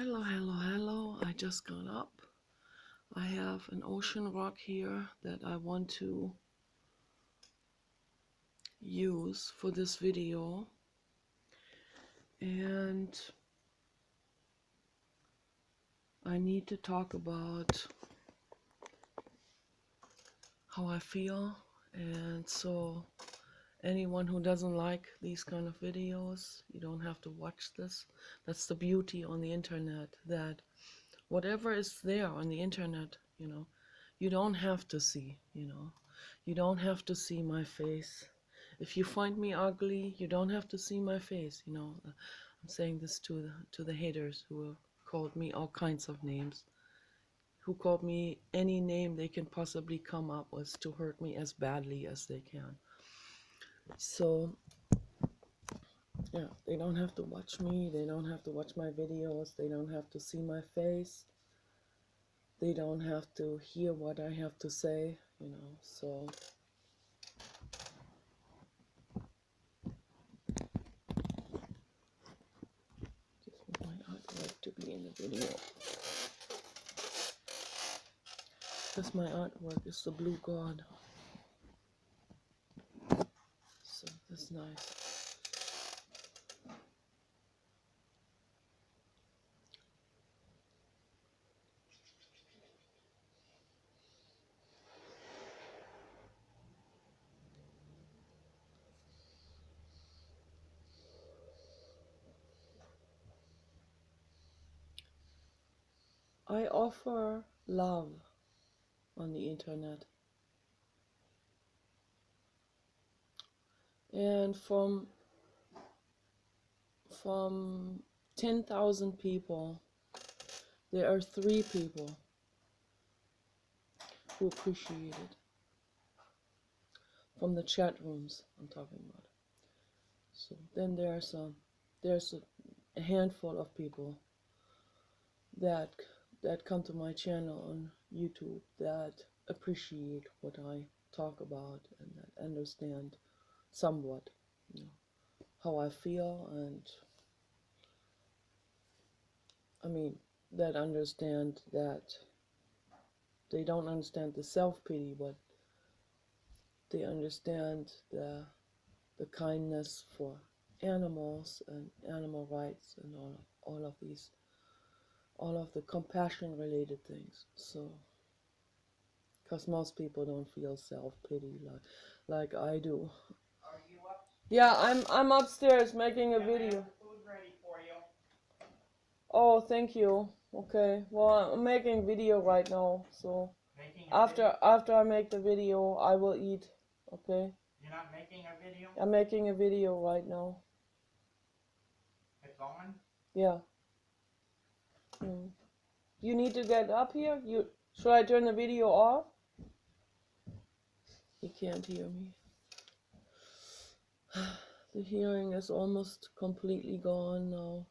Hello, hello, hello. I just got up. I have an ocean rock here that I want to use for this video. And I need to talk about how I feel. And so anyone who doesn't like these kind of videos, you don't have to watch this. That's the beauty on the internet, that whatever is there on the internet, you don't have to see, you don't have to see my face. If you find me ugly, you don't have to see my face, I'm saying this to the haters who have called me all kinds of names, who called me any name they can possibly come up with to hurt me as badly as they can. So yeah, they don't have to watch me, they don't have to watch my videos, they don't have to see my face, they don't have to hear what I have to say, so just want my artwork to be in the video. Because my artwork is the blue god. So that's nice. I offer love on the internet. And from 10,000 people, there are 3 people who appreciate it. From the chat rooms I'm talking about. So then there's a handful of people that come to my channel on YouTube that appreciate what I talk about and that understand somewhat, how I feel, and that understand that they don't understand the self-pity, but they understand the kindness for animals and animal rights and all of the compassion related things. So because most people don't feel self-pity like I do. Are you up? Yeah, I'm upstairs making a Yeah, I have video. the food ready for you. Oh, thank you. Okay. Well, I'm making video right now, so Making a video? after I make the video, I will eat. Okay? You're not making a video? I'm making a video right now. It's on? Yeah. You need to get up here? Should I turn the video off? He can't hear me. The hearing is almost completely gone now.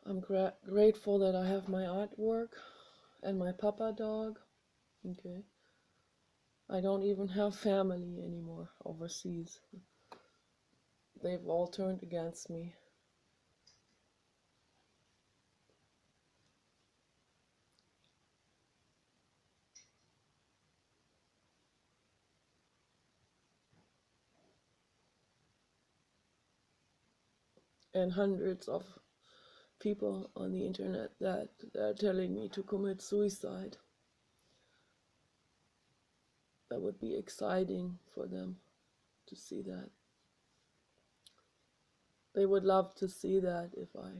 I'm grateful that I have my artwork and my papa dog. Okay. I don't even have family anymore overseas. They've all turned against me. And hundreds of people on the internet that are telling me to commit suicide. That would be exciting for them to see that. They would love to see that if I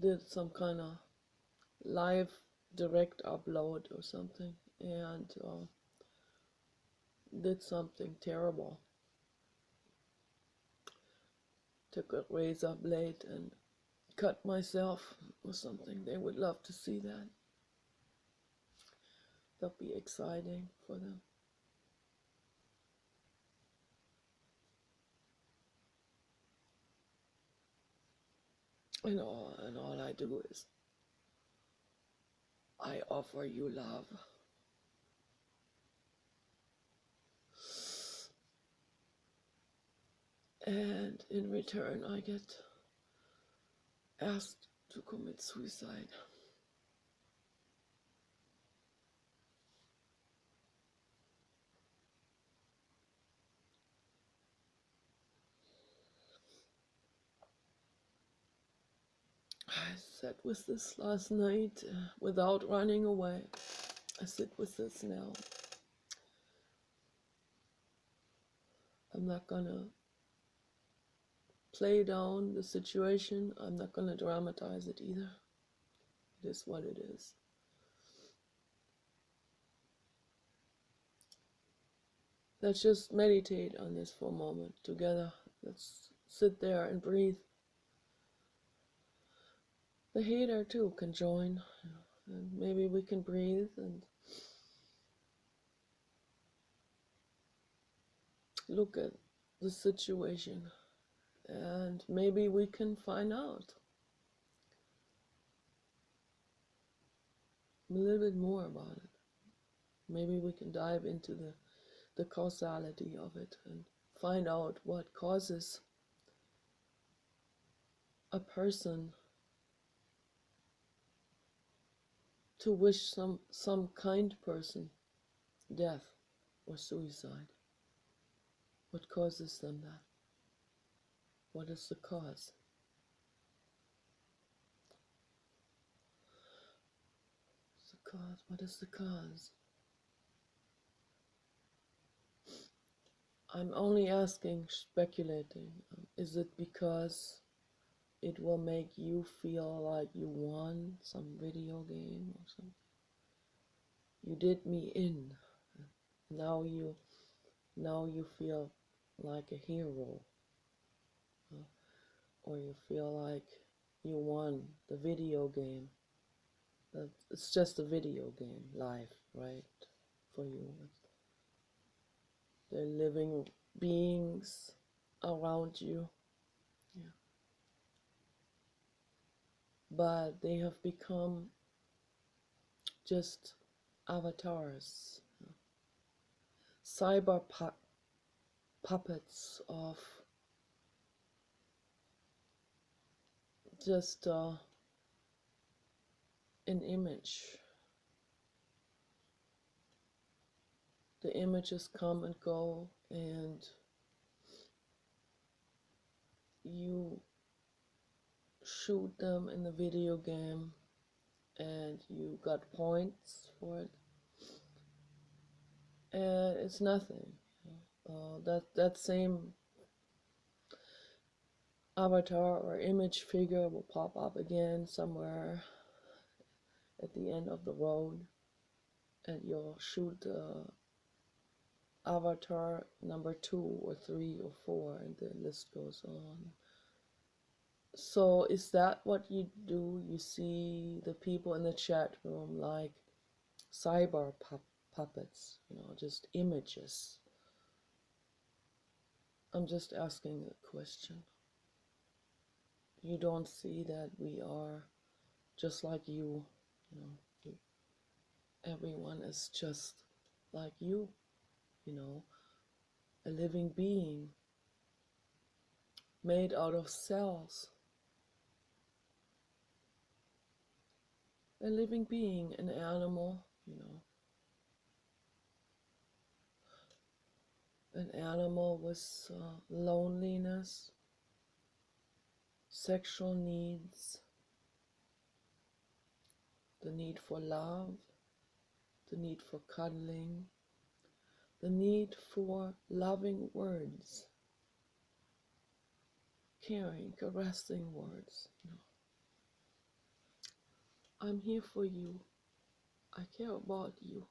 did some kind of live direct upload or something and did something terrible. Took a razor blade and cut myself or something. They would love to see that. That'd be exciting for them. And all I do is I offer you love. And in return, I get asked to commit suicide. I sat with this last night without running away. I sit with this now. I'm not gonna play down the situation. I'm not gonna dramatize it either. It is what it is. Let's just meditate on this for a moment together. Let's sit there and breathe. The hater too can join, and maybe we can breathe and look at the situation, and maybe we can find out a little bit more about it. Maybe we can dive into the causality of it and find out what causes a person to wish some kind person death or suicide. What causes them that? What is the cause? What is the cause? I'm only asking, speculating. Is it because it will make you feel like you won some video game or something? You did me in. Now you feel like a hero, or you feel like you won the video game. It's just a video game, life, right? For you, they're living beings around you, yeah. But they have become just avatars, cyber puppets of just an image. The images come and go, and you shoot them in the video game, and you got points for it, and it's nothing. That same avatar or image figure will pop up again somewhere at the end of the road, and you'll shoot avatar number 2 or 3 or 4, and the list goes on. So is that what you do? You see the people in the chat room like cyber puppets, just images. I'm just asking a question. You don't see that we are just like you, everyone is just like you, a living being made out of cells. A living being, an animal, an animal with loneliness, sexual needs, the need for love, the need for cuddling, the need for loving words, caring, caressing words. I'm here for you. I care about you.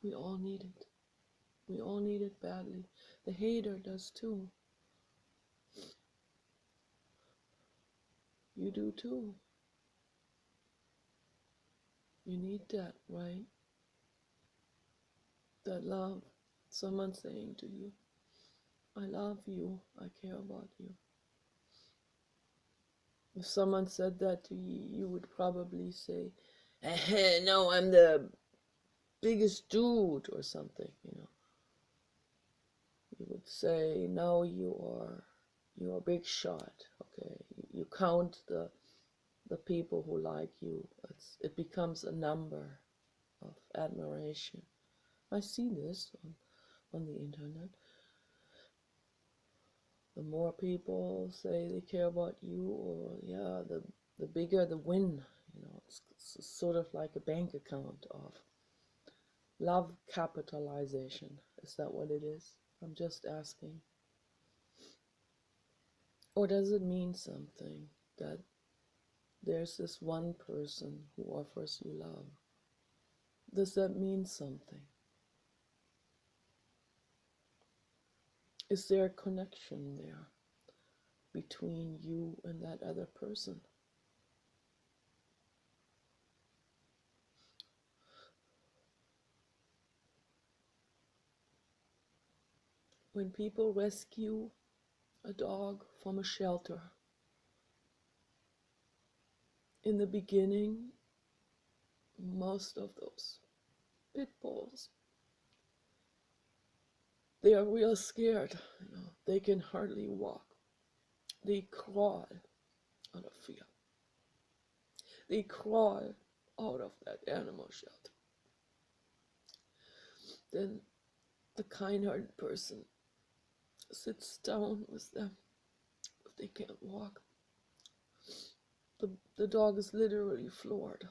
We all need it. We all need it badly. The hater does too. You do too. You need that, right? That love. Someone saying to you, I love you. I care about you. If someone said that to you, you would probably say, no, I'm the biggest dude or something, you know. You would say, no, you're a big shot, okay. You count the people who like you. It becomes a number of admiration. I see this on the internet. The more people say they care about you, or yeah, the bigger the win. You know, it's sort of like a bank account of love capitalization. Is that what it is? I'm just asking. Or does it mean something that there's this one person who offers you love? Does that mean something? Is there a connection there between you and that other person? When people rescue a dog from a shelter, in the beginning, most of those pit bulls, they are real scared. You know, they can hardly walk. They crawl out of fear. They crawl out of that animal shelter. Then the kind-hearted person sits down with them if they can't walk. The dog is literally floored.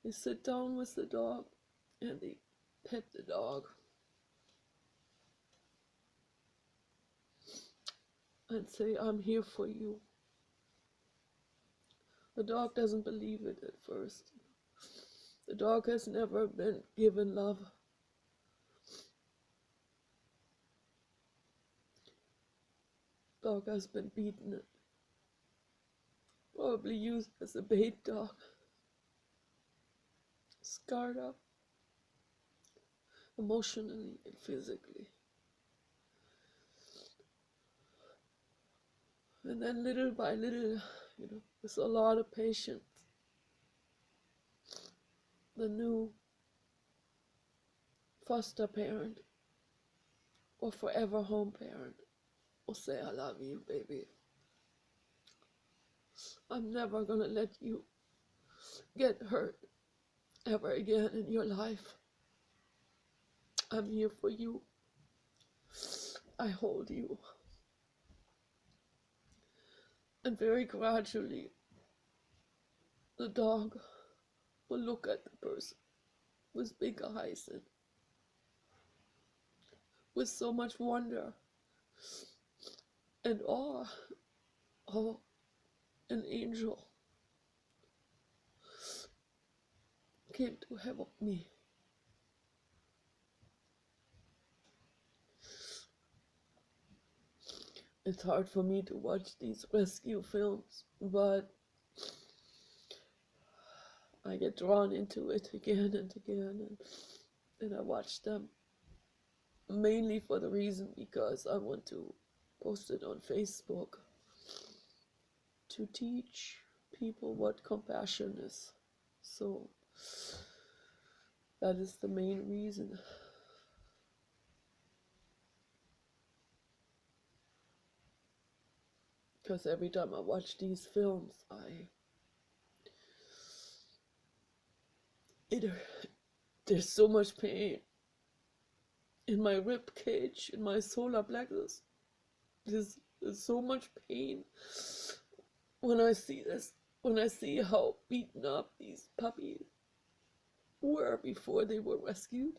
They sit down with the dog and they pet the dog and say, I'm here for you. The dog doesn't believe it at first. The dog has never been given love. Dog has been beaten, probably used as a bait dog, scarred up emotionally and physically. And then little by little, you know, with a lot of patience, the new foster parent or forever home parent will say, I love you, baby. I'm never gonna let you get hurt ever again in your life. I'm here for you. I hold you. And very gradually, the dog will look at the person with big eyes and with so much wonder and awe. Oh, an angel came to help me. It's hard for me to watch these rescue films, but I get drawn into it again and again, and I watch them mainly for the reason because I want to post it on Facebook to teach people what compassion is. So that is the main reason. Because every time I watch these films, there's so much pain in my rib cage, in my solar plexus. There's so much pain when I see this, when I see how beaten up these puppies were before they were rescued,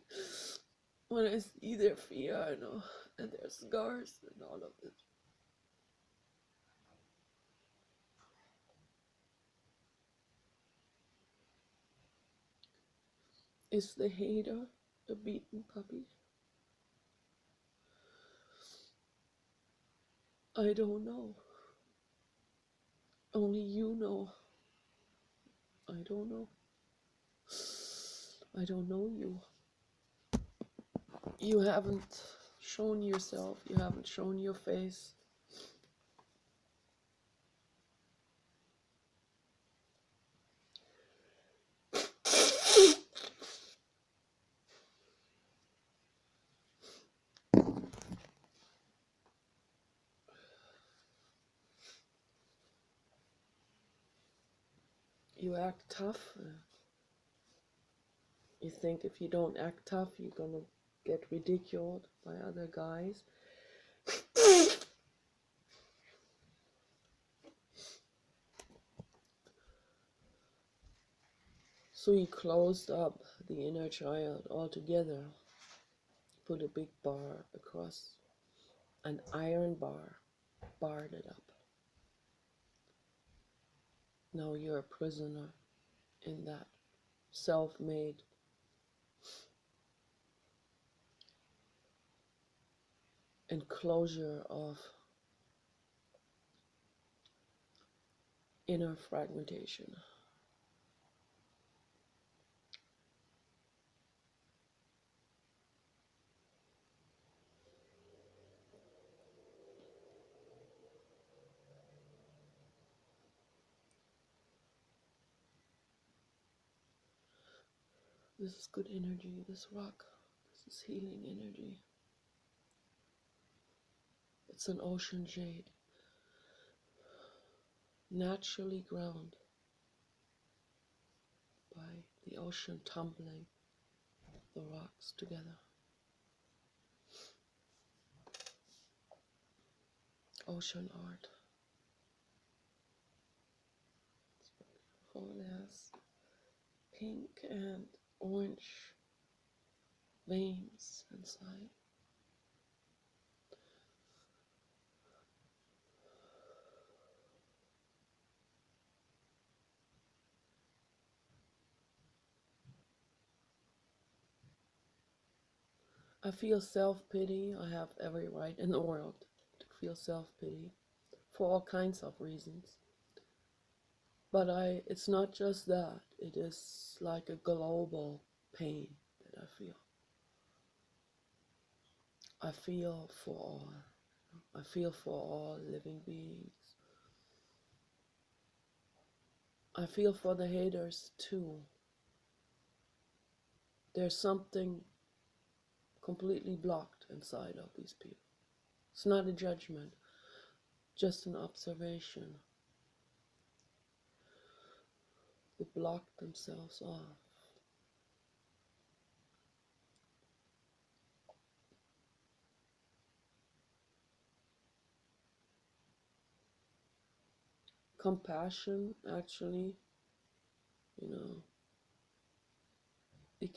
when I see their fear and their scars and all of it. Is the hater a beaten puppy? I don't know. Only you know. I don't know. I don't know you. You haven't shown yourself. You haven't shown your face. you act tough. You think if you don't act tough, you're gonna get ridiculed by other guys. So he closed up the inner child altogether, put a big bar across, an iron bar, barred it up. Now you're a prisoner in that self-made enclosure of inner fragmentation. This is good energy, this rock. This is healing energy. It's an ocean jade, naturally ground by the ocean tumbling the rocks together. Ocean art. It's beautiful. It has pink and orange veins inside. I feel self-pity. I have every right in the world to feel self-pity for all kinds of reasons. But it's not just that. It is like a global pain that I feel. I feel for all. I feel for all living beings. I feel for the haters too. There's something completely blocked inside of these people. It's not a judgment, just an observation. They block themselves off. Compassion, actually, it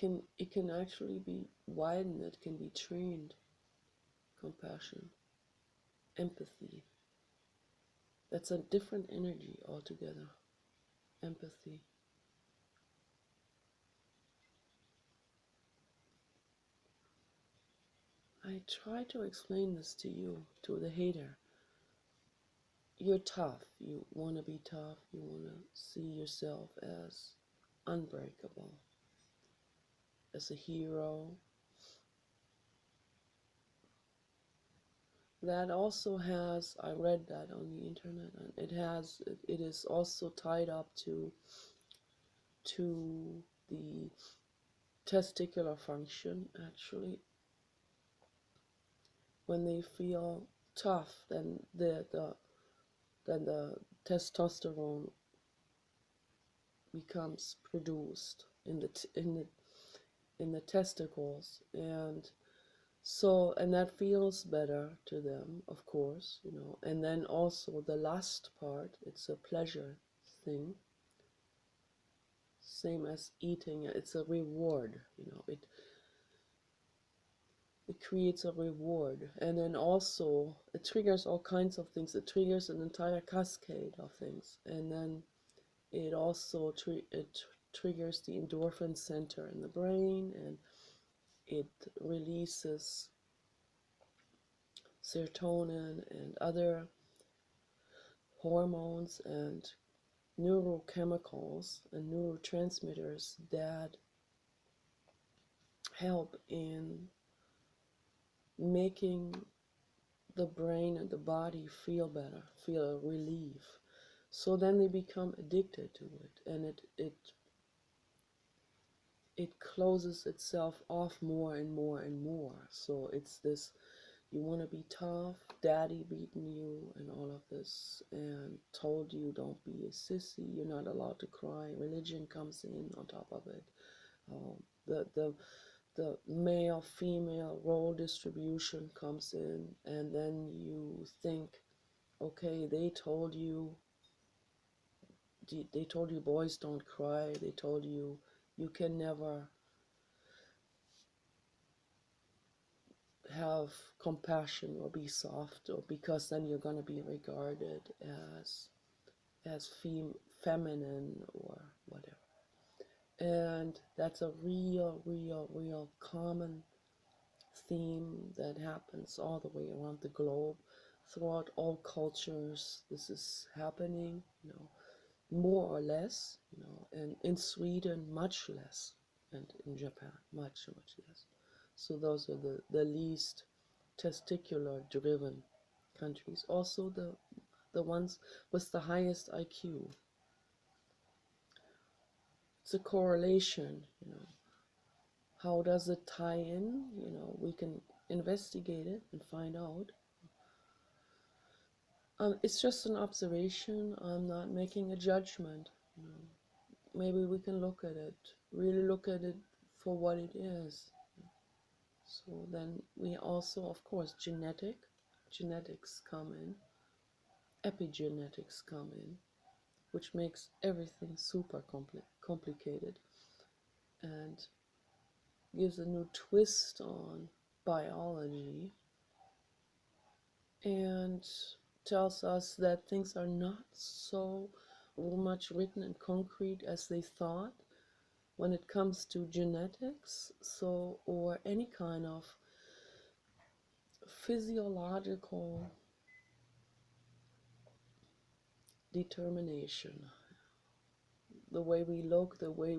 can actually be widened, it can be trained. Compassion, empathy. That's a different energy altogether. Empathy. I try to explain this to you, to the hater. You're tough. You want to be tough. You want to see yourself as unbreakable, as a hero. That also has, I read that on the internet, and it is also tied up to the testicular function, actually. When they feel tough, then the testosterone becomes produced in the testicles, and that feels better to them, of course, and then also the lust part, it's a pleasure thing, same as eating. It's a reward, it creates a reward, and then also it triggers all kinds of things. It triggers an entire cascade of things, and then it also triggers the endorphin center in the brain, and it releases serotonin and other hormones and neurochemicals and neurotransmitters that help in making the brain and the body feel better, feel a relief. So then they become addicted to it, and it closes itself off more and more and more. So it's this, you want to be tough, daddy beating you and all of this, and told you don't be a sissy, you're not allowed to cry. Religion comes in on top of it. Um, the male female role distribution comes in, and then you think, okay, they told you boys don't cry, they told you you can never have compassion or be soft, or because then you're going to be regarded as feminine or whatever. And that's a real common theme that happens all the way around the globe, throughout all cultures. This is happening, more or less, and in Sweden much less, and in Japan much less. So those are the least testicular driven countries, also the ones with the highest IQ. It's a correlation. How does it tie in? We can investigate it and find out. It's just an observation. I'm not making a judgment. Maybe we can look at it, really look at it for what it is. So then we also, of course, genetics come in, epigenetics come in, which makes everything super complicated and gives a new twist on biology, and tells us that things are not so much written in concrete as they thought when it comes to genetics, or any kind of physiological determination. The way we look, the way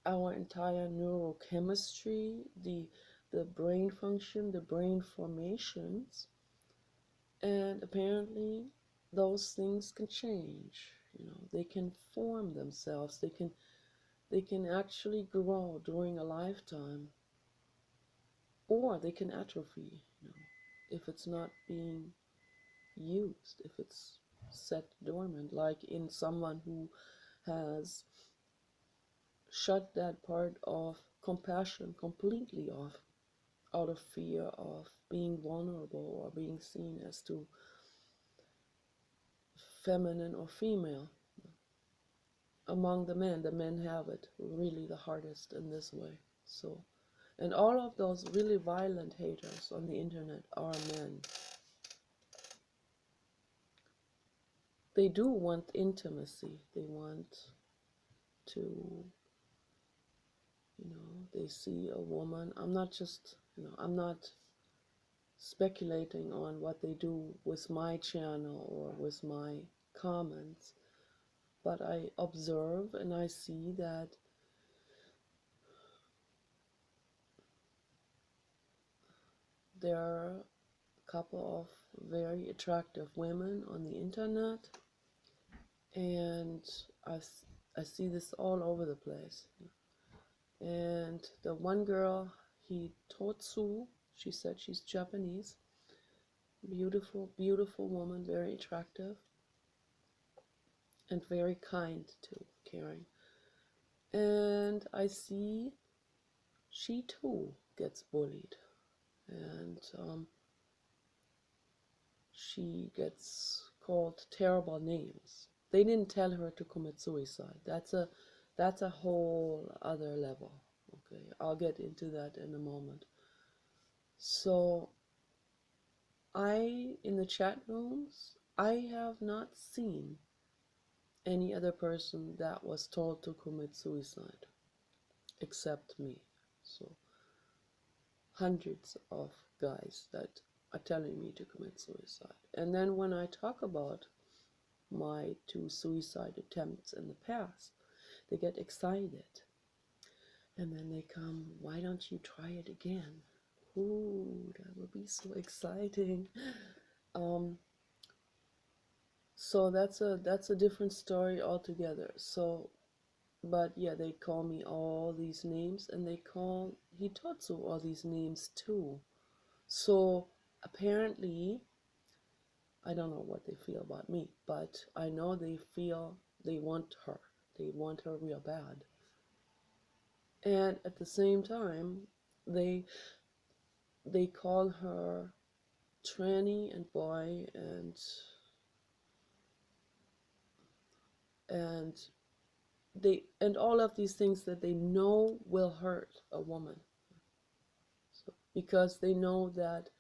our entire neurochemistry, the brain function, the brain formations, and apparently those things can change. They can form themselves. They can actually grow during a lifetime, or they can atrophy, if it's not being used, if it's set dormant, like in someone who has shut that part of compassion completely off, out of fear of being vulnerable or being seen as too feminine or female. Among the men have it really the hardest in this way. So, and all of those really violent haters on the internet are men. They do want intimacy. They want to, they see a woman. I'm not speculating on what they do with my channel or with my comments, but I observe and I see that there are a couple of very attractive women on the internet, and I see this all over the place. And the one girl, Hitotsu, she said she's Japanese, beautiful woman, very attractive, and very kind too, caring. And I see she too gets bullied, and she gets called terrible names. They didn't tell her to commit suicide. That's a whole other level. Okay, I'll get into that in a moment. So in the chat rooms, I have not seen any other person that was told to commit suicide except me. So hundreds of guys that are telling me to commit suicide. And then when I talk about my 2 suicide attempts in the past, they get excited. And then they come, why don't you try it again? Ooh, that would be so exciting. So that's a different story altogether. So But yeah, they call me all these names, and they call Hitotsu all these names too. So apparently, I don't know what they feel about me, but I know they feel they want her. They want her real bad. And at the same time, they they call her tranny and boy and and all of these things that they know will hurt a woman. So, because they know that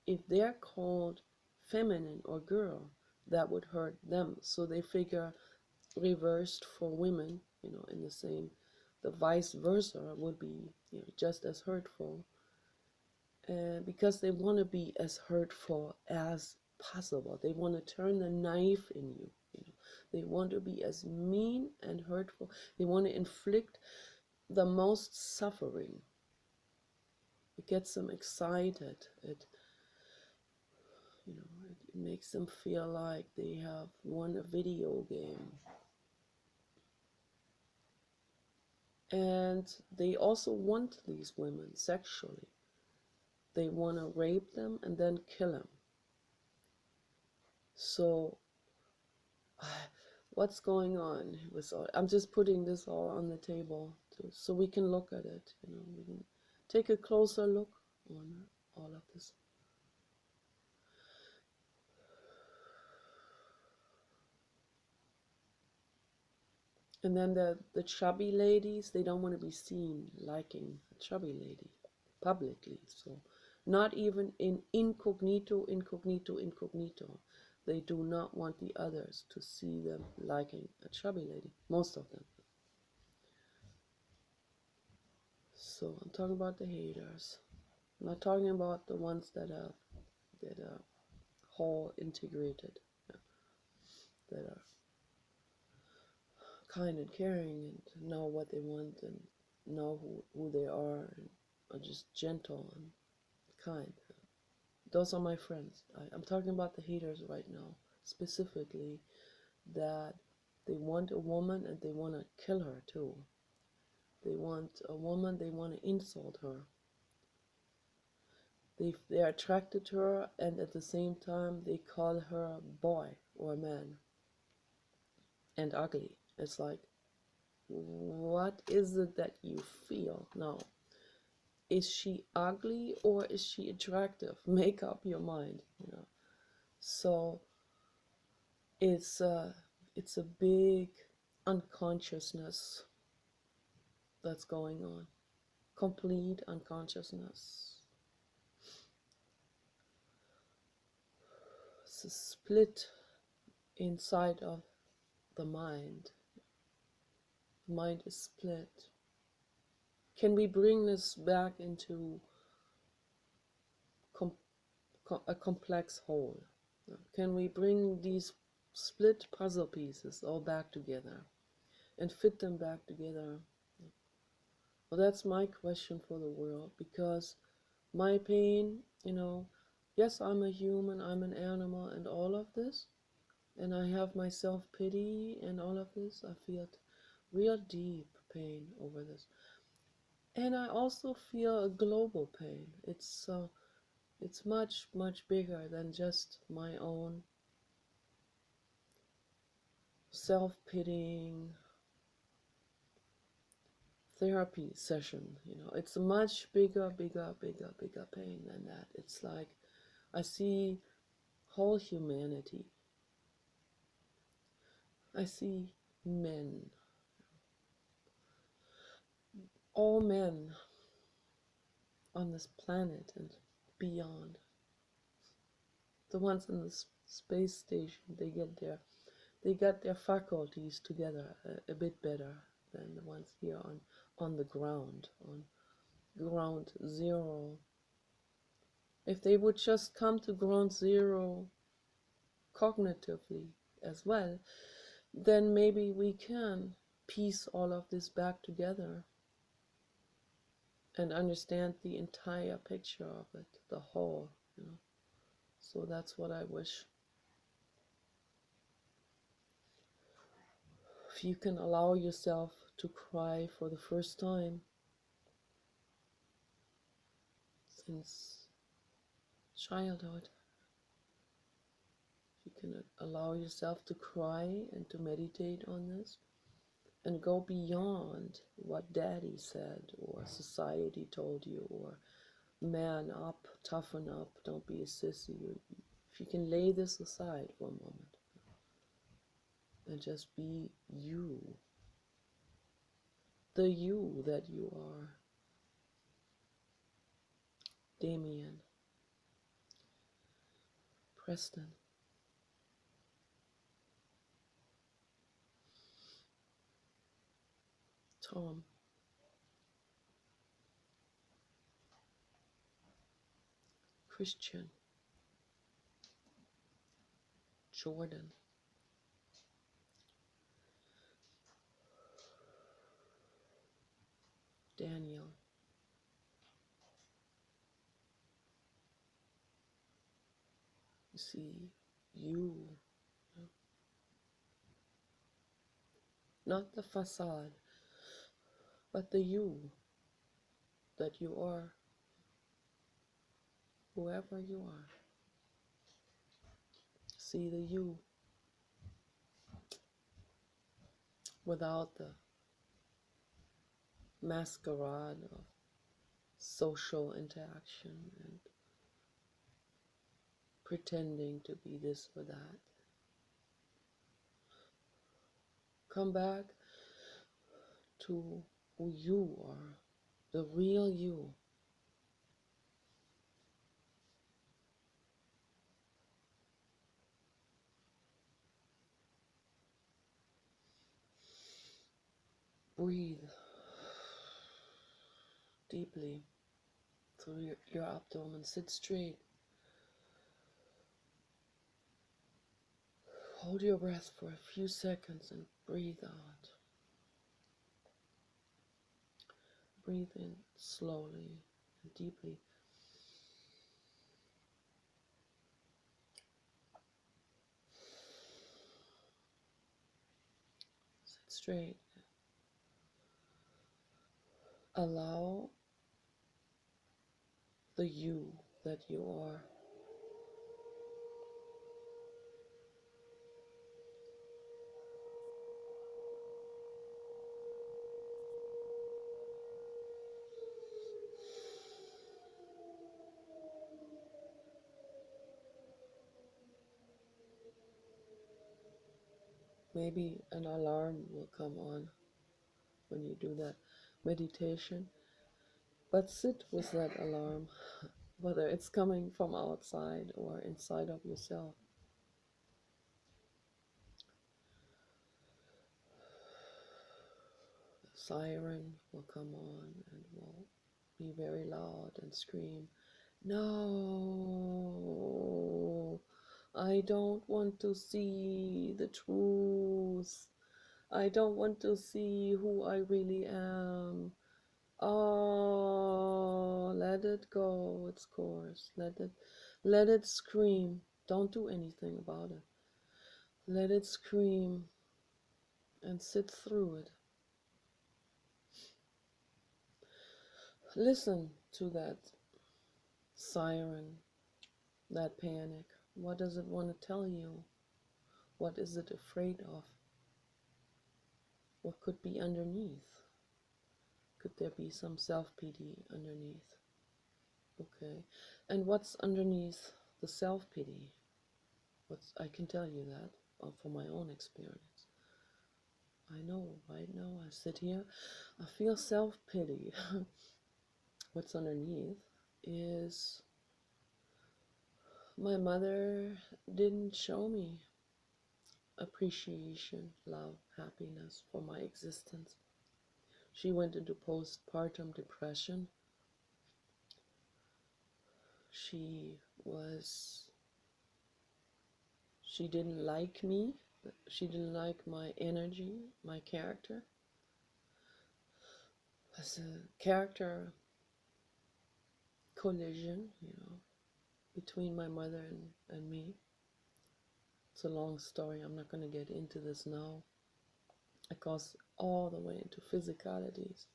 if they're called feminine or girl, that would hurt them. So they figure reversed for women, in the same, the vice versa would be, just as hurtful. And because they want to be as hurtful as possible, they want to turn the knife in you. They want to be as mean and hurtful. They want to inflict the most suffering. It gets them excited. It makes them feel like they have won a video game. And they also want these women sexually. They want to rape them and then kill them. So, what's going on with all? I'm just putting this all on the table so we can look at it. We can take a closer look on all of this. And then the chubby ladies, they don't want to be seen liking a chubby lady publicly. So not even in incognito. They do not want the others to see them liking a chubby lady, most of them. So I'm talking about the haters. I'm not talking about the ones that are whole integrated, that are kind and caring and know what they want and know who they are and are just gentle and kind. Those are my friends. I'm talking about the haters right now, specifically, that they want a woman and they want to kill her too. They want a woman, they want to insult her. They're attracted to her, and at the same time they call her a boy or a man and ugly. It's like, what is it that you feel now? Is she ugly or is she attractive? Make up your mind. So it's a big unconsciousness that's going on, complete unconsciousness. It's a split inside of the mind. The mind is split. Can we bring this back into a complex whole? Can we bring these split puzzle pieces all back together and fit them back together? Well, that's my question for the world, because my pain, yes, I'm a human, I'm an animal, and all of this, and I have my self-pity and all of this. I feel real deep pain over this. And I also feel a global pain. It's much, much bigger than just my own self-pitying therapy session. It's a much bigger pain than that. It's like I see whole humanity. I see men, all men on this planet and beyond. The ones in the space station, they got their faculties together a bit better than the ones here on the ground, on ground zero. If they would just come to ground zero cognitively as well, then maybe we can piece all of this back together and understand the entire picture of it, the whole. So that's what I wish. If you can allow yourself to cry for the first time since childhood. You can allow yourself to cry and to meditate on this and go beyond what daddy said or society told you or man up, toughen up, don't be a sissy. If you can lay this aside for a moment and just be you, the you that you are. Damien, Preston, Tom, Christian, Jordan, Daniel, you see, you, not the facade, but the you that you are, whoever you are. See the you without the masquerade of social interaction and pretending to be this or that. Come back to who you are, the real you. Breathe deeply through your abdomen. Sit straight. Hold your breath for a few seconds and breathe out. Breathe in slowly and deeply. Sit straight. Allow the you that you are maybe an alarm will come on when you do that meditation, but sit with that alarm, whether it's coming from outside or inside of yourself. The siren will come on and will be very loud and scream, "No, I don't want to see the truth. I don't want to see who I really am. Oh, let it go its course. Let it scream. Don't do anything about it. Let it scream and sit through it. Listen to that siren, that panic. What does it want to tell you? What is it afraid of? What could be underneath? Could there be some self-pity underneath? Okay. And what's underneath the self-pity? I can tell you that from my own experience. I know right now I sit here, I feel self-pity. What's underneath is my mother didn't show me appreciation, love, happiness for my existence. She went into postpartum depression. She didn't like me. She didn't like my energy, my character. As a character collision, between my mother and me. It's a long story. I'm not going to get into this now because all the way into physicalities.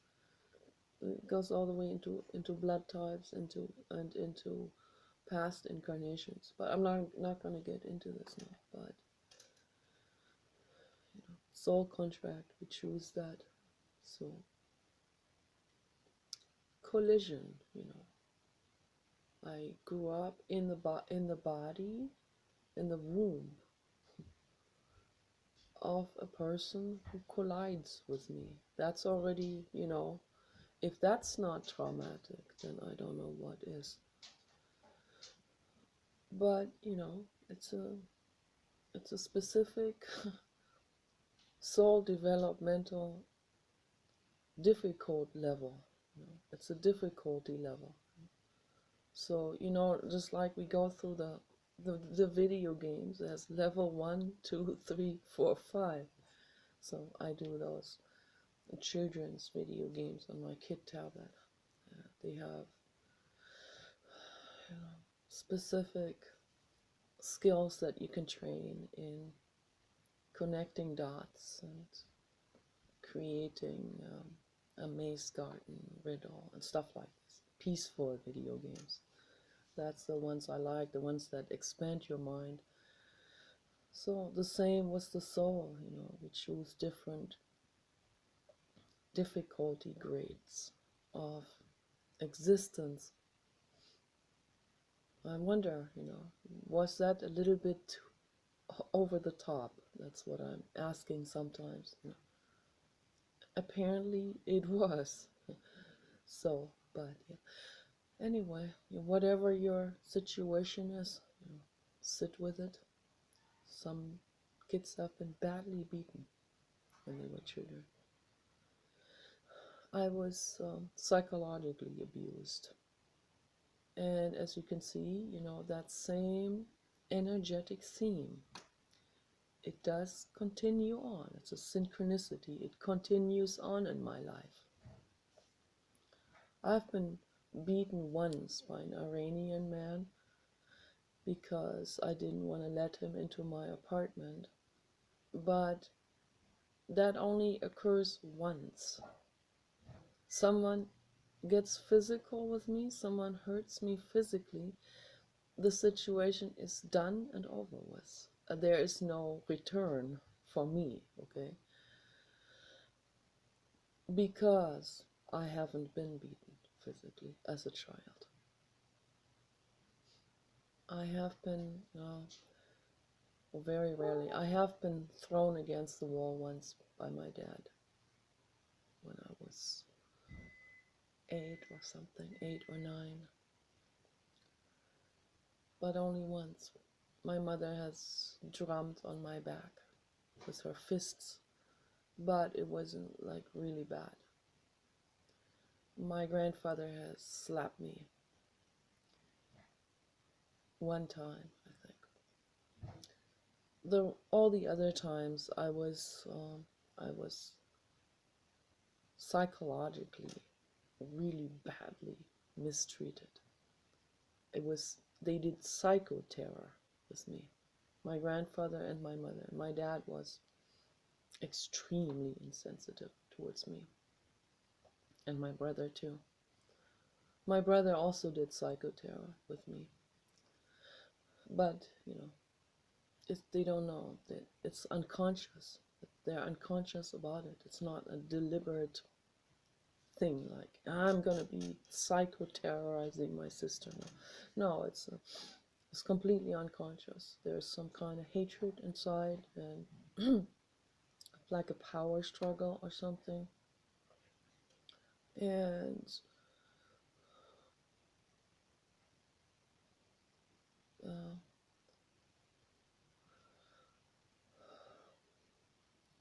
It goes all the way into blood types, into past incarnations. But I'm not going to get into this now. But soul contract, we choose that. So collision, I grew up in the body, in the womb of a person who collides with me. That's already, if that's not traumatic, then I don't know what is. But, it's a specific soul developmental difficult level. It's a difficulty level. So, just like we go through the video games, there's level 1, 2, 3, 4, 5. So I do those children's video games on my kid tablet. They have specific skills that you can train in connecting dots and creating a maze garden riddle and stuff like this. Peaceful video games. That's the ones I like, the ones that expand your mind. So the same with the soul, we choose different difficulty grades of existence. I wonder, was that a little bit over the top? That's what I'm asking sometimes. Apparently it was. So, but yeah. Anyway, whatever your situation is, sit with it. Some kids have been badly beaten when they were children. I was psychologically abused. And as you can see, that same energetic theme, it does continue on. It's a synchronicity. It continues on in my life. I've been beaten once by an Iranian man because I didn't want to let him into my apartment. But that only occurs once. Someone gets physical with me, someone hurts me physically, the situation is done and over with. There is no return for me, okay? Because I haven't been beaten physically as a child. I have been, very rarely, I have been thrown against the wall once by my dad when I was 8 or something, 8 or 9. But only once. My mother has drummed on my back with her fists, but it wasn't like really bad. My grandfather has slapped me one time, I think. All the other times I was psychologically really badly mistreated. They did psychoterror with me. My grandfather and my mother. My dad was extremely insensitive towards me. And my brother too. My brother also did psychoterror with me. But, they don't know that it's unconscious. They're unconscious about it. It's not a deliberate thing like, I'm going to be psychoterrorizing my sister. No, it's completely unconscious. There's some kind of hatred inside and like a power struggle or something. And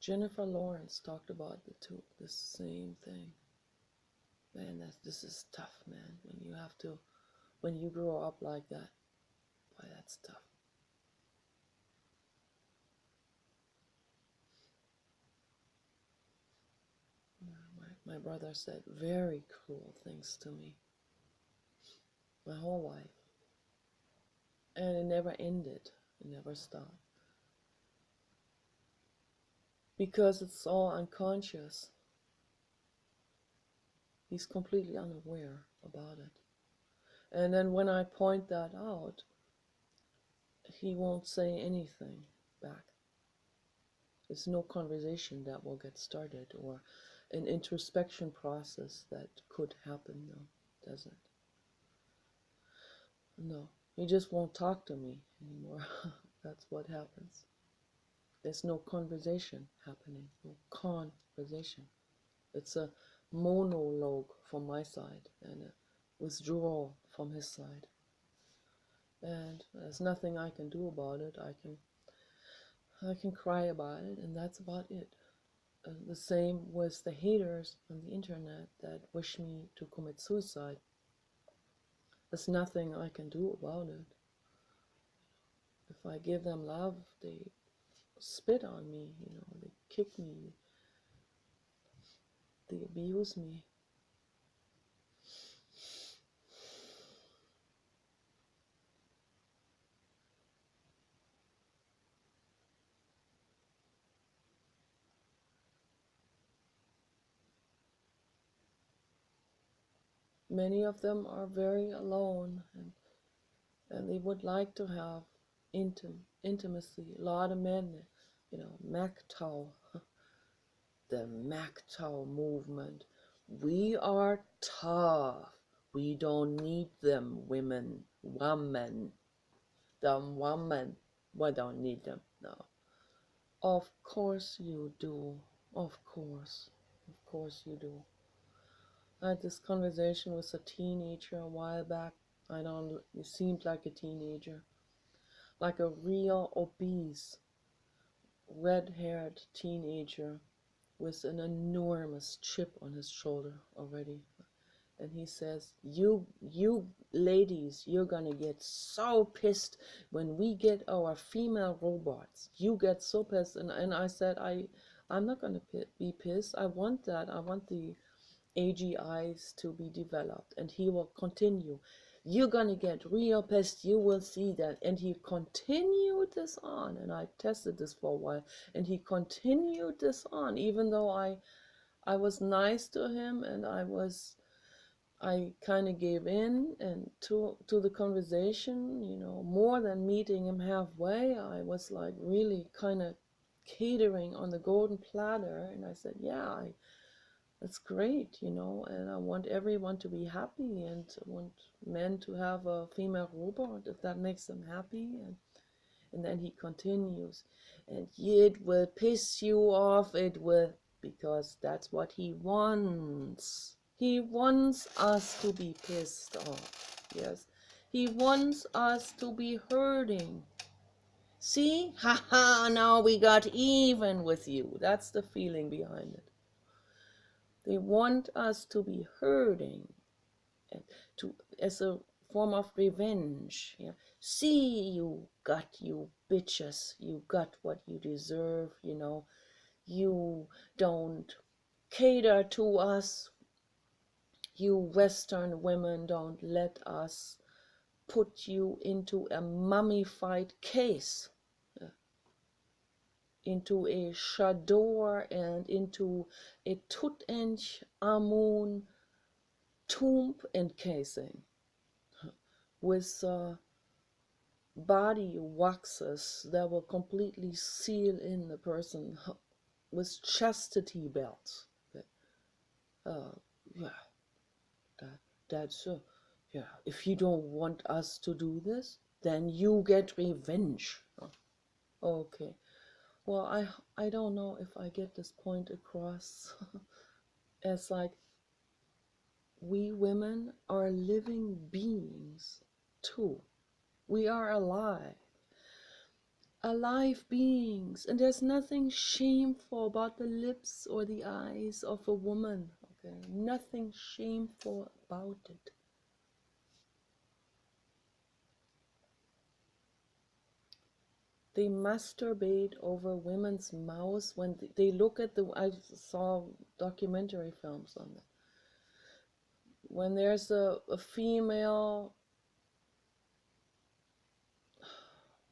Jennifer Lawrence talked about the same thing. Man, this is tough, man. When you grow up like that, boy, that's tough. My brother said very cruel things to me my whole life. And it never ended. It never stopped. because it's all unconscious. He's completely unaware about it. And then when I point that out, he won't say anything back. There's no conversation that will get started or an introspection process that could happen, no, doesn't. No, he just won't talk to me anymore. That's what happens. There's no conversation happening, no conversation. It's a monologue from my side and a withdrawal from his side. And there's nothing I can do about it. I can cry about it, and that's about it. The same with the haters on the internet that wish me to commit suicide. There's nothing I can do about it. If I give them love, they spit on me, they kick me, they abuse me. Many of them are very alone, and they would like to have intimacy. A lot of men, MGTOW, the MGTOW movement. We are tough. We don't need them women. The woman. We don't need them. No. Of course you do. Of course. Of course you do. I had this conversation with a teenager a while back. He seemed like a teenager. Like a real obese, red-haired teenager with an enormous chip on his shoulder already. And he says, you ladies, you're gonna get so pissed when we get our female robots. You get so pissed. And I said, I'm not gonna be pissed. I want that. I want the AGIs to be developed. And he will continue. You're gonna get real pissed. You will see that. And he continued this on. And I tested this for a while. And he continued this on, even though I was nice to him, and I kind of gave in and to the conversation, more than meeting him halfway. I was like really kind of catering on the golden platter, and I said, yeah, that's great, and I want everyone to be happy, and I want men to have a female robot if that makes them happy. And then he continues, and it will piss you off, it will, because that's what he wants. He wants us to be pissed off. Yes. He wants us to be hurting. See? Ha ha, now we got even with you. That's the feeling behind it. They want us to be hurting, and as a form of revenge. Yeah. See, you bitches, you got what you deserve, You don't cater to us. You Western women don't let us put you into a mummified case, into a chador and into a Tutanchamun tomb encasing with body waxes that will completely seal in the person with chastity belts. Yeah, that's yeah. If you don't want us to do this, then you get revenge. Okay. Well, I don't know if I get this point across. It's like we women are living beings too. We are alive beings, and there's nothing shameful about the lips or the eyes of a woman. Okay, nothing shameful about it. They masturbate over women's mouths when they look at I saw documentary films on that. When there's a female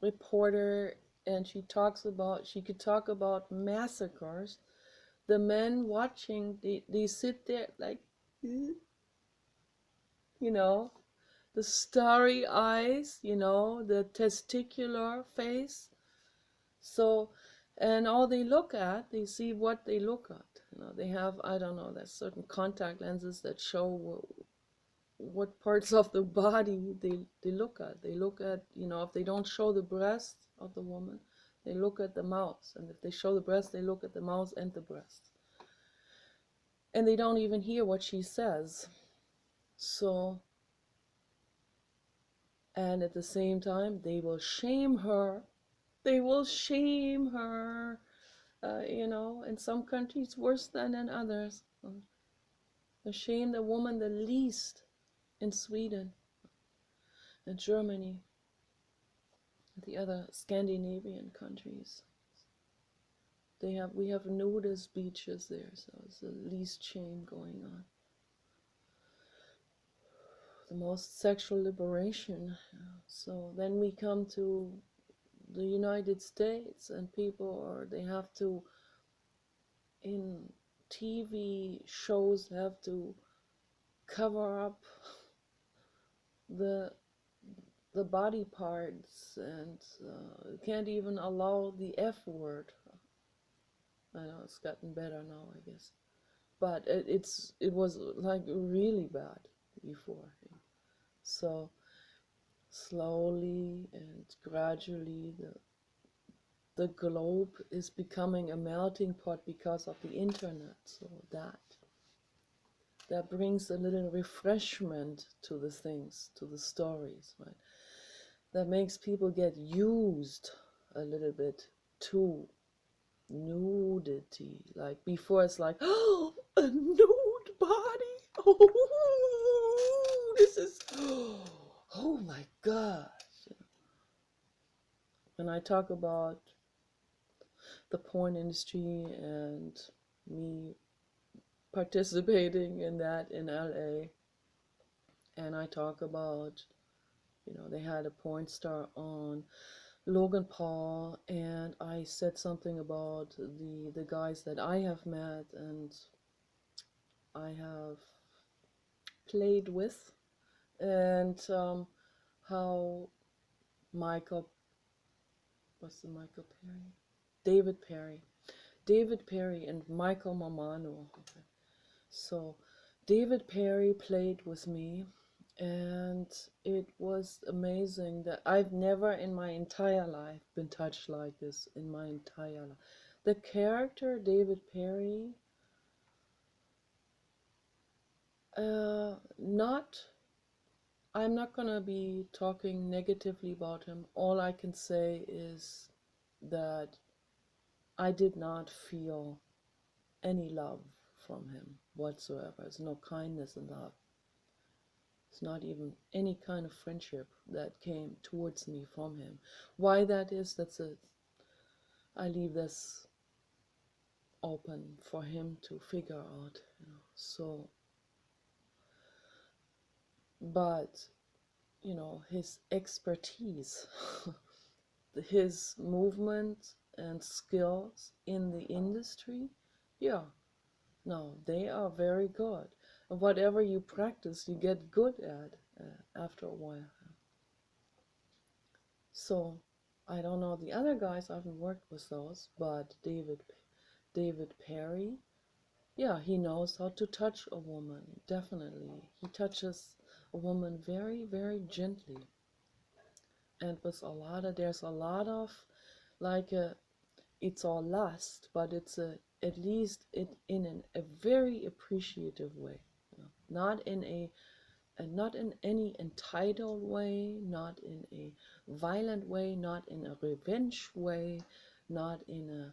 reporter and she could talk about massacres. The men watching, they sit there like, you know, the starry eyes, the testicular face. So, and all they look at, they see what they look at. They have, I don't know, there's certain contact lenses that show what parts of the body they look at. They look at, if they don't show the breast of the woman, they look at the mouth. And if they show the breast, they look at the mouth and the breast. And they don't even hear what she says. So, and at the same time, they will shame her. They will shame her, in some countries worse than in others. They shame the woman the least in Sweden and Germany, the other Scandinavian countries. We have nudist beaches there, so it's the least shame going on. The most sexual liberation. So then we come to the United States, and they have to, in TV shows, have to cover up the body parts, and can't even allow the F word. I know it's gotten better now, I guess, but it was like really bad before. So slowly and gradually, the globe is becoming a melting pot because of the internet. So that brings a little refreshment to the things, to the stories, right? That makes people get used a little bit to nudity. Like before, it's like, oh, a nude body. Oh, this is, oh my gosh. When I talk about the porn industry and me participating in that in LA, and I talk about, they had a porn star on, Logan Paul, and I said something about the guys that I have met and I have played with, and how Michael, what's the Michael Perry? David Perry and Michael Mamano. Okay. So David Perry played with me, and it was amazing that I've never in my entire life been touched like this in my entire life. The character David Perry, I'm not gonna be talking negatively about him. All I can say is that I did not feel any love from him whatsoever. There's no kindness and love. It's not even any kind of friendship that came towards me from him. Why that is, I leave this open for him to figure out. So, but his expertise, his movement and skills in the industry, yeah, no, they are very good. And whatever you practice, you get good at after a while. So I don't know the other guys. I haven't worked with those, but David Perry, yeah, he knows how to touch a woman. Definitely, he touches a woman very, very gently, and with there's a lot of like it's all lust, but it's at least in a very appreciative way, not in any entitled way, not in a violent way, not in a revenge way, not in a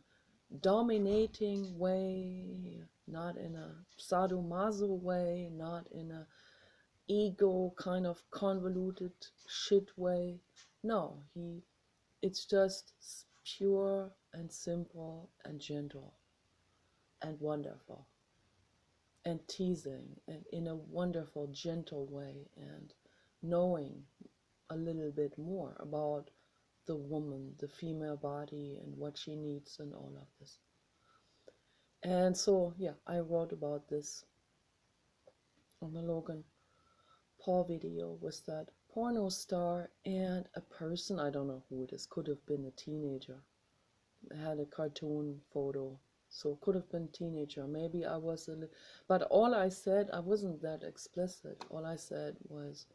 dominating way, not in a sadomaso way, not in a ego kind of convoluted shit way. No, it's just pure and simple and gentle and wonderful and teasing and in a wonderful, gentle way, and knowing a little bit more about the woman, the female body, and what she needs, and all of this. And so, yeah, I wrote about this on the Logan Paul video. Was that porno star and a person, I don't know who it is, could have been a teenager. It had a cartoon photo, so could have been teenager. Maybe I was but all I said, I wasn't that explicit. All I said was,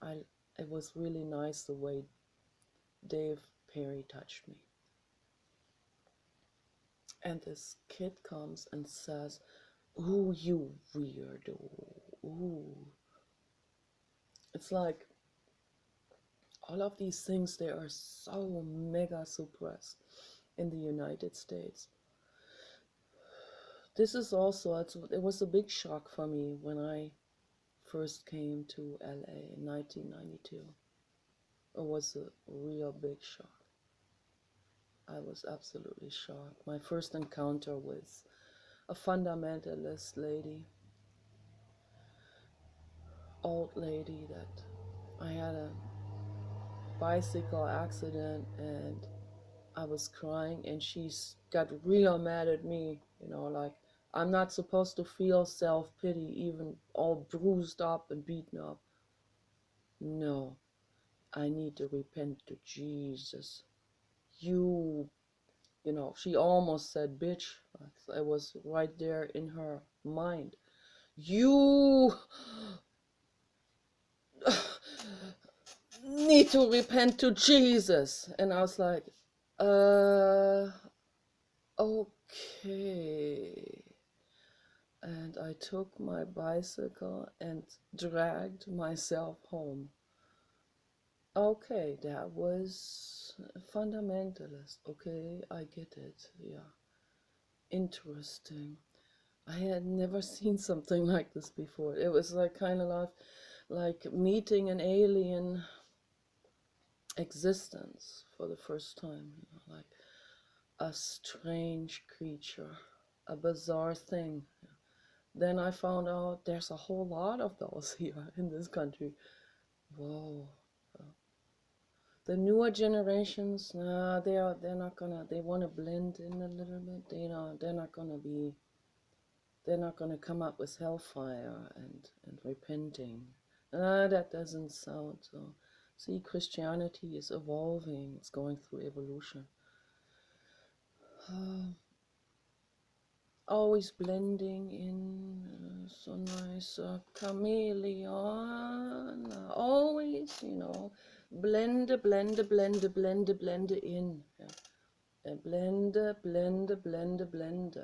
it was really nice the way Dave Perry touched me. And this kid comes and says, "Ooh, you weirdo. Ooh." It's like all of these things, they are so mega suppressed in the United States. This is also, it was a big shock for me when I first came to LA in 1992. It was a real big shock. I was absolutely shocked. My first encounter with a fundamentalist lady, old lady, that I had a bicycle accident and I was crying and she got real mad at me, like I'm not supposed to feel self-pity, even all bruised up and beaten up. No, I need to repent to Jesus. She almost said bitch. It was right there in her mind. You need to repent to Jesus. And I was like, okay. And I took my bicycle and dragged myself home. Okay, that was fundamentalist. Okay, I get it. Yeah. Interesting. I had never seen something like this before. It was like kind of like meeting an alien existence for the first time, like a strange creature, a bizarre thing. Then I found out there's a whole lot of those here in this country. Whoa. The newer generations, nah, they're not gonna, they want to blend in a little bit. They're not gonna come up with hellfire and repenting. That doesn't sound so. See, Christianity is evolving. It's going through evolution. Always blending in, so nice, chameleon. Always, blend in. Blend.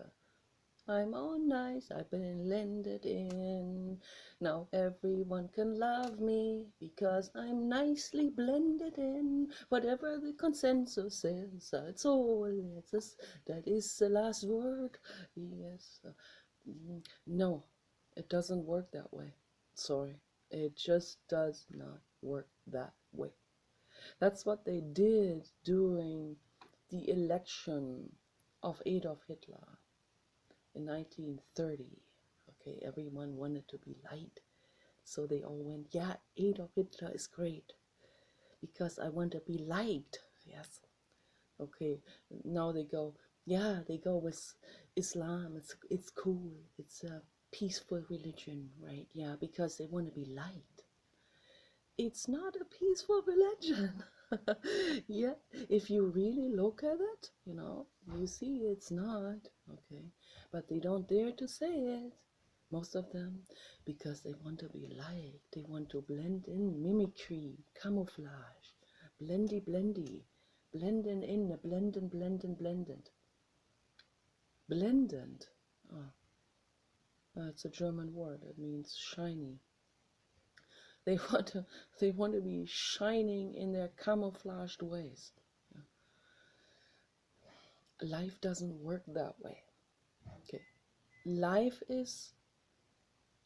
I'm all nice, I've been blended in. Now everyone can love me because I'm nicely blended in. Whatever the consensus is, that's all it is. That is the last word. Yes. No, it doesn't work that way. Sorry. It just does not work that way. That's what they did during the election of Adolf Hitler in 1930. Okay, everyone wanted to be light, so they all went, yeah, Adolf Hitler is great because I want to be light. Yes. Okay, now they go with Islam. It's cool. It's a peaceful religion, right? Yeah, because they want to be light. It's not a peaceful religion. Yeah, if you really look at it, you see it's not. Okay, but they don't dare to say it, most of them, because they want to be light. They want to blend in, mimicry, camouflage, blendy, blending in, blended. Oh, that's a German word. It means shiny. They want to be shining in their camouflaged ways. Life doesn't work that way. Okay. Life is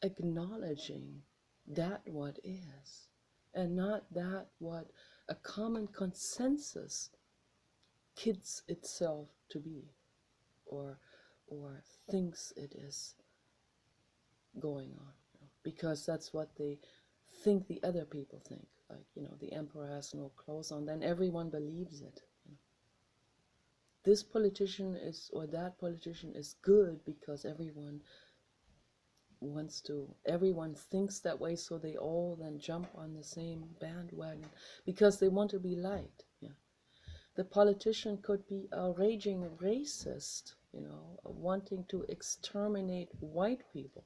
acknowledging that what is, and not that what a common consensus kids itself to be, or thinks it is going on, because that's what they think the other people think. like, the emperor has no clothes on, then everyone believes it. This politician is, or that politician is good because everyone thinks that way, so they all then jump on the same bandwagon because they want to be liked. The politician could be a raging racist, wanting to exterminate white people,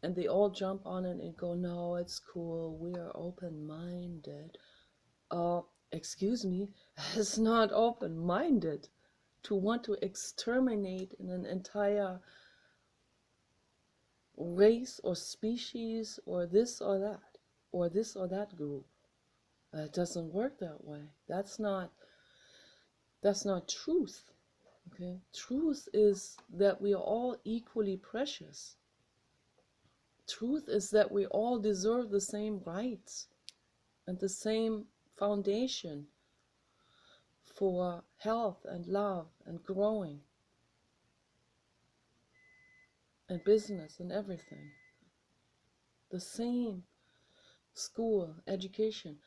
and they all jump on it and go, no, it's cool, we are open-minded. Excuse me, it's not open-minded to want to exterminate an entire race or species or this or that group. It doesn't work that way. That's not truth. Okay? Truth is that we are all equally precious. Truth is that we all deserve the same rights and the same foundation for health and love and growing and business and everything. The same school, education.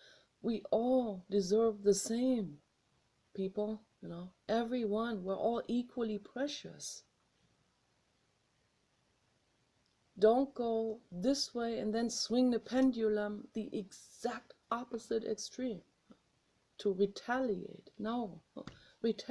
We all deserve the same, people, everyone. We're all equally precious. Don't go this way and then swing the pendulum the exact opposite extreme to retaliate. No, retaliate.